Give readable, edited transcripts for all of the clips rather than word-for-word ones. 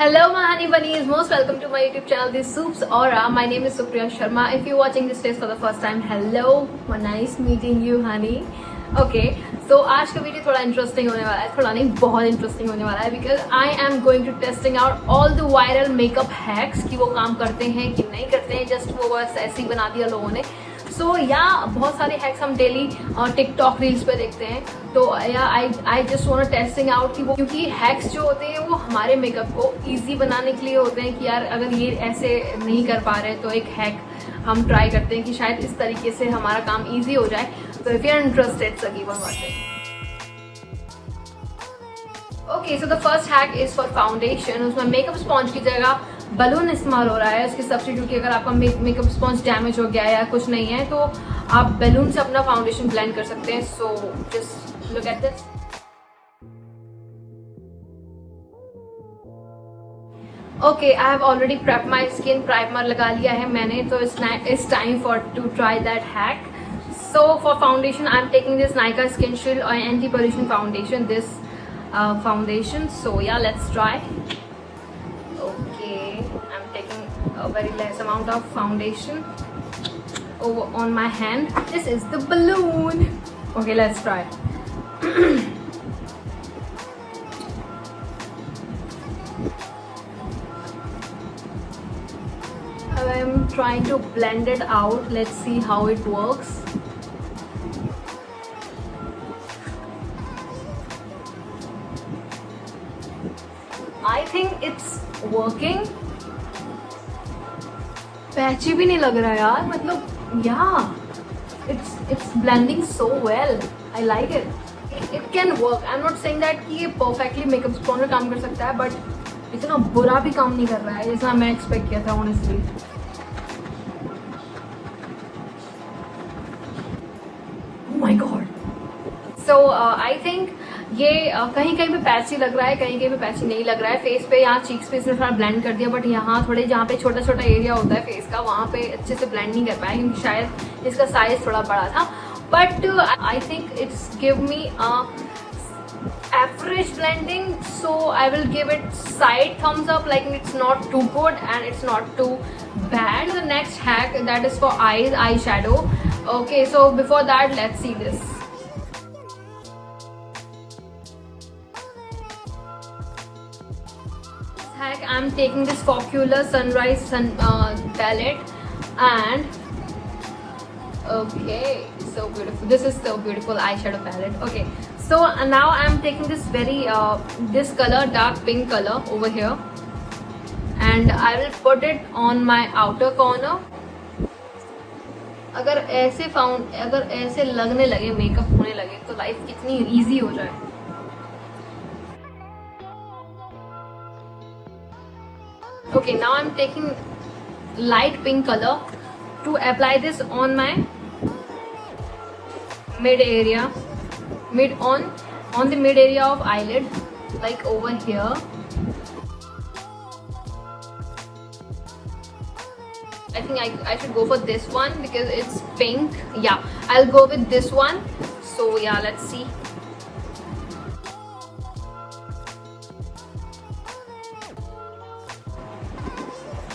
Hello my honey bunnies, most welcome to my YouTube channel This Soups Aura. My name is Supriya Sharma. If you're watching this face for the first time, hello, nice meeting you honey. Okay, so आज का video थोड़ा interesting होने वाला है, थोड़ा नहीं बहुत interesting होने वाला है because I am going to testing out all the viral makeup hacks कि वो काम करते हैं कि नहीं करते हैं, जस्ट वो बस ऐसे ही बना दिया लोगों ने. सो या बहुत सारे हैक्स हम डेली टिकटॉक रील्स पे देखते हैं, तो या I just want testing out कि वो, क्योंकि हैक्स जो होते हैं वो हमारे मेकअप को इजी बनाने के लिए होते हैं कि यार अगर ये ऐसे नहीं कर पा रहे तो एक हैक हम ट्राई करते हैं कि शायद इस तरीके से हमारा काम इजी हो जाए. तो if you are interested so keep on watching. Okay, so the first hack is for foundation. उसमें मेकअप स्पॉन्ज की जगह बलून इस्तेमाल हो रहा है उसके सब्स्टिट्यूट की. अगर आपका मेकअप स्पॉन्ज डैमेज हो गया है या कुछ नहीं है तो आप बैलून से अपना फाउंडेशन ब्लेंड कर सकते हैं. So just look at this. Okay, I have already prep my skin. Primer लगा लिया है मैंने, तो it's time for to try that hack. So for foundation I am taking this Nykaa skin shield और anti pollution foundation. This foundation. So yeah, let's try. Okay, I'm taking a very less amount of foundation over on my hand. This is the balloon. Okay, let's try. I'm trying to blend it out. Let's see how it works. I think it's working. Patchy भी नहीं लग रहा यार, मतलब it's blending so well. I like it. It can work. I'm not saying that कि ये perfectly makeup sponge में काम कर सकता है, but इतना बुरा भी काम नहीं कर रहा है जितना मैं expect किया था honestly. Oh my god. So I think ये कहीं कहीं पे पैची लग रहा है, कहीं कहीं पे पैची नहीं लग रहा है. फेस पे यहाँ चीक्स पे इसने थोड़ा ब्लेंड कर दिया, बट यहाँ थोड़े जहाँ पे छोटा छोटा एरिया होता है फेस का वहाँ पे अच्छे से ब्लेंड नहीं कर पाया क्योंकि शायद इसका साइज थोड़ा बड़ा था. But I think it's give me average blending, so I will give it side thumbs up. Like it's not too good and it's not too bad. The next hack, that is for eyes, eyeshadow. Okay, so before that let's see this. I'm taking this Focula Sunrise palette and okay, so beautiful. This is so beautiful eyeshadow palette. Okay, so now I'm taking this this color, dark pink color over here, and I will put it on my outer corner. अगर ऐसे लगने लगे, makeup होने लगे तो life कितनी easy हो जाए. Okay, now I'm taking light pink color to apply this on my mid area, on the mid area of eyelid, like over here. I think I should go for this one because it's pink. Yeah, I'll go with this one. So yeah, let's see.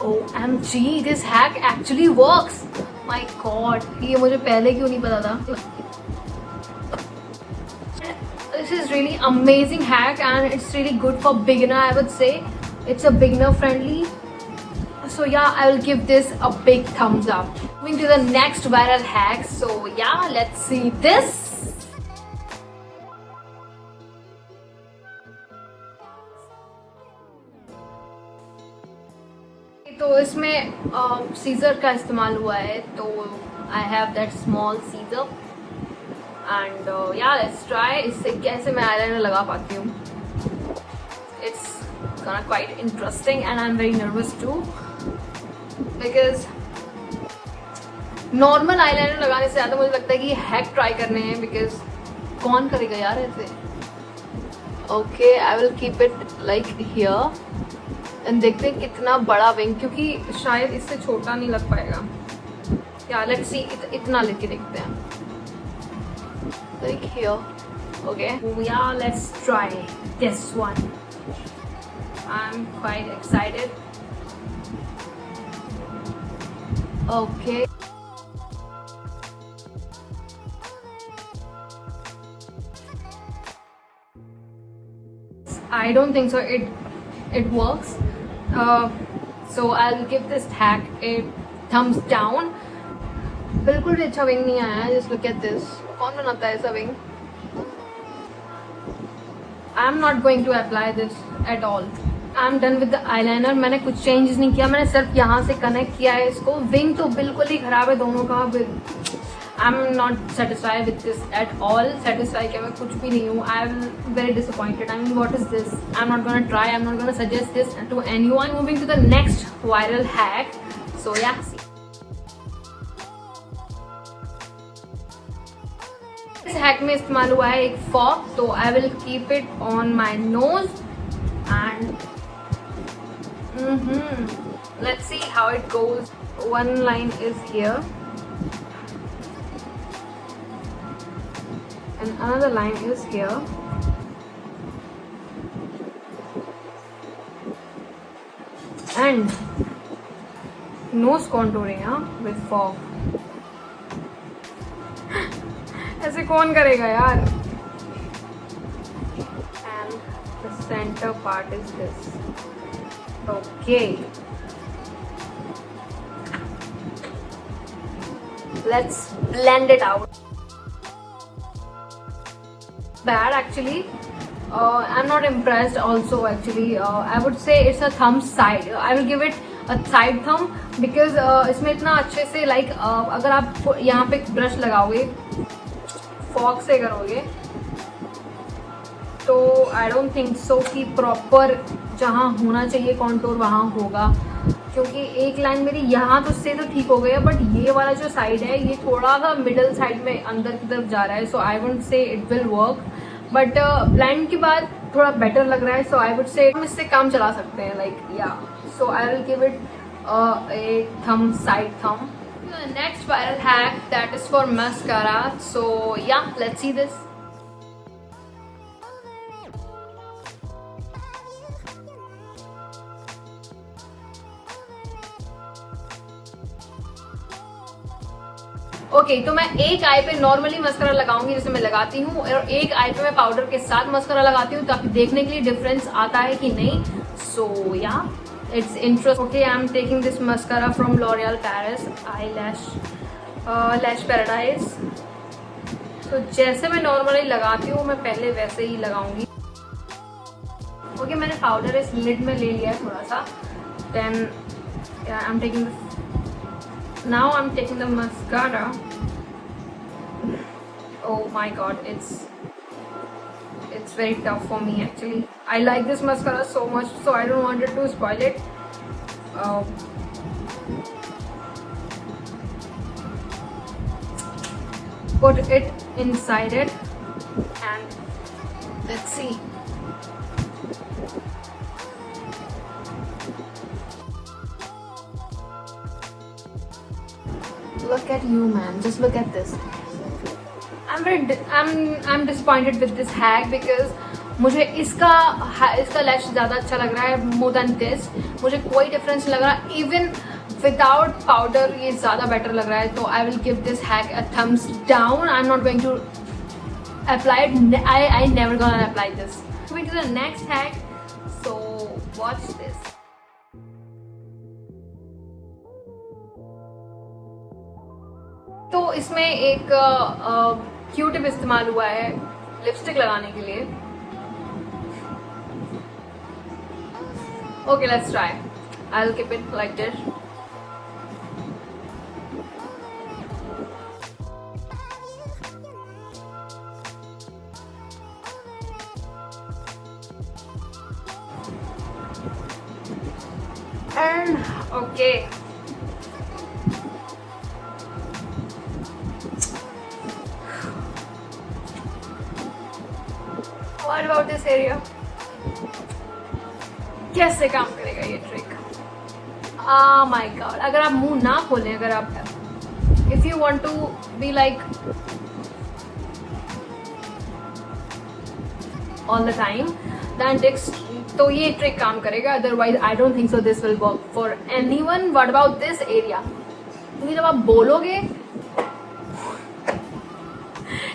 OMG, this hack actually works. My God, ये मुझे पहले क्यों नहीं पता था. This is really amazing hack and it's really good for beginner. I would say it's a beginner friendly. So yeah, I will give this a big thumbs up. Moving to the next viral hack. So yeah, let's see this. तो इसमें scissor का इस्तेमाल हुआ है, तो I have that small scissor and या let's try. इससे कैसे मैं आईलाइनर लगा पाती हूँ. It's gonna quite interesting and I am very nervous too because normal eyeliner लगाने से ज़्यादा मुझे लगता है कि हैक ट्राई करने हैं बिकॉज कौन करेगा यार ऐसे. Okay, I will keep it like here and देखते हैं कितना बड़ा विंग, क्योंकि शायद इससे छोटा नहीं लग पाएगा. या लेट्स सी, इतना लेके देखते हैं. Like here. Okay, yeah, let's try this one. I'm quite excited. Okay. I don't think so. It works. So I'll give this hack a thumbs down. बिल्कुल भी अच्छा विंग नहीं आया. Just look at this. कौन बनाता है ऐसा wing? I'm not going to apply this at all. I'm done with the eyeliner. मैंने कुछ चेंजेस नहीं किया. मैंने सिर्फ यहाँ से कनेक्ट किया है इसको. विंग तो बिल्कुल ही खराब है दोनों का. I'm not satisfied with this at all. Satisfied क्या मैं कुछ भी नहीं हूँ. I'm very disappointed. I mean, what is this? I'm not gonna try. I'm not gonna suggest this to anyone. Moving to the next viral hack. So yeah. See. इस hack में इस्तेमाल हुआ है एक फॉक. तो I will keep it on my nose and let's see how it goes. One line is here. And another line is here. And nose contouring with fog. ऐसे कौन करेगा यार? And the center part is this. Okay. Let's blend it out. Bad actually. I'm not impressed also actually. I would say it's a thumb side. I will give it a side thumb because इसमें इतना अच्छे से like अगर आप यहाँ पे brush लगाओगे fog से करोगे तो आई डोंट थिंक सो कि प्रॉपर जहाँ होना चाहिए कॉन्टोर वहाँ होगा. क्योंकि एक लाइन मेरी यहाँ तो से तो ठीक हो गया बट ये वाला जो साइड है ये थोड़ा सा मिडल साइड में अंदर की तरफ जा रहा है. So I would say it will work but blend के बाद थोड़ा बेटर लग रहा है. सो आई वुड से हम इससे काम चला सकते हैं like yeah. So I will give it a thumb, side thumb. The next viral hack that is for mascara. So yeah, let's see this. Okay तो मैं एक आई पे नॉर्मली मस्करा लगाऊंगी जैसे मैं लगाती हूँ और एक आई पे मैं पाउडर के साथ मस्करा लगाती हूँ ताकि देखने के लिए डिफरेंस आता है कि नहीं. सो या it's interest. Okay I am taking this mascara from L'Oreal Paris I lash paradise. तो जैसे मैं नॉर्मली लगाती हूँ मैं पहले वैसे ही लगाऊंगी. ओके मैंने पाउडर इस लिड में ले लिया है थोड़ा सा. Then I am taking now I'm taking the mascara. Oh my god, it's very tough for me actually. I like this mascara so much so I don't want it to spoil it. Put it inside it and let's see. Look at you man, just look at this. I'm disappointed with this hack because मुझे इसका लैश ज़्यादा अच्छा लग रहा है more than this. मुझे कोई difference लग रहा even without powder ये ज़्यादा better लग रहा है. तो I will give this hack a thumbs down. I'm not going to apply it. I never gonna apply this. Moving to the next hack. So watch this. तो इसमें एक Q tip इस्तेमाल हुआ है लिपस्टिक लगाने के लिए. Okay let's try. I will keep it like this. And okay What about this area? कैसे काम करेगा ये ट्रिक? My God! अगर आप मुंह ना खोलें, अगर आप if you want to be like all the time, then तो ये ट्रिक काम करेगा, otherwise I don't think so this will work for anyone. What about this area? क्योंकि जब आप बोलोगे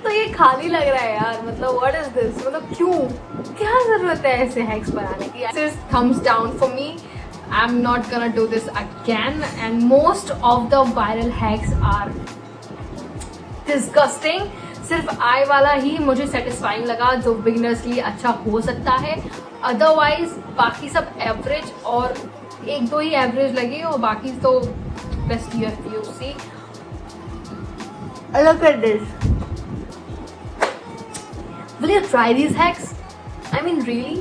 तो ये खाली लग रहा है यार. मतलब व्हाट इज दिस? मतलब क्यों, क्या जरूरत है ऐसे हैक्स बनाने की? This is thumbs down for me. I am not gonna do this again. And most of the viral hacks are disgusting. सिर्फ आई वाला ही मुझे सेटिस्फाइंग लगा, जो बिगिनर्स के लिए अच्छा हो सकता है. अदरवाइज बाकी सब एवरेज, और एक दो ही एवरेज लगे, और बाकी तो best year you see. Look at this. Will you try these hacks? I mean, really?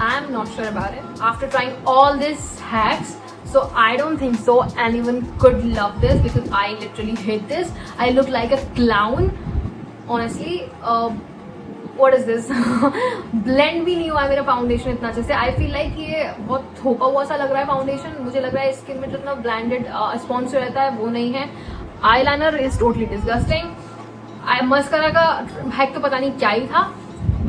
I'm not sure about it. After trying all these hacks, so I don't think so anyone could love this, because I literally hate this. I look like a clown. Honestly, what is this? Blend भी नहीं हुआ है मेरा foundation इतना अच्छे से. I feel like ये बहुत थोपा हुआ सा लग रहा है फाउंडेशन. मुझे लग रहा है स्किन में जितना ब्लेंडेड स्पॉन्ज रहता है वो नहीं है. Eyeliner is totally disgusting. Mascara का हैक तो पता नहीं क्या ही था,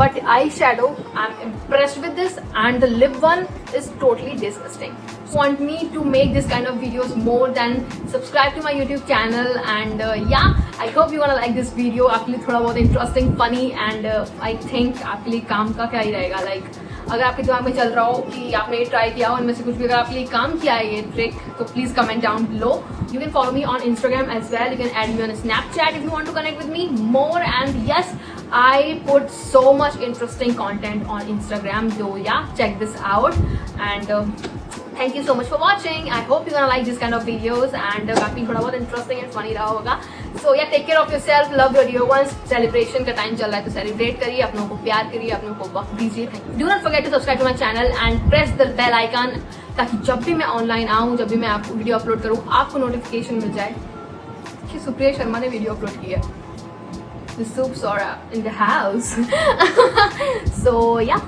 but eyeshadow, I'm impressed with this, and the lip one is totally disgusting. Want me to make this kind of videos more, than subscribe to my YouTube channel, and yeah, I hope you gonna like this video. आपके लिए थोड़ा बहुत interesting, funny, and I think आपके लिए काम का क्या ही रहेगा. Like अगर आपके दिमाग में चल रहा हो कि आपने ये ट्राई किया हो, उनमें से कुछ भी अगर आपके लिए काम किया है ये ट्रिक, तो please comment down below. You can follow me on Instagram as well. You can add me on Snapchat if you want to connect with me more. And yes, I put so much interesting content on Instagram. So yeah, check this out. And thank you so much for watching. I hope you're gonna like this kind of videos. And काफी थोड़ा बहुत interesting and funny रहा होगा. So yeah, take care of yourself. Love your dear ones. Celebration का time चल रहा है, तो celebrate करिए, अपनों को प्यार करिए, अपनों को वक्त दीजिए. Do not forget to subscribe to my channel and press the bell icon, ताकि जब भी मैं ऑनलाइन आऊँ, जब भी मैं आपको वीडियो अपलोड करूँ, आपको नोटिफिकेशन मिल जाए कि सुप्रिया शर्मा ने वीडियो अपलोड की है. The soups are in the house. So yeah.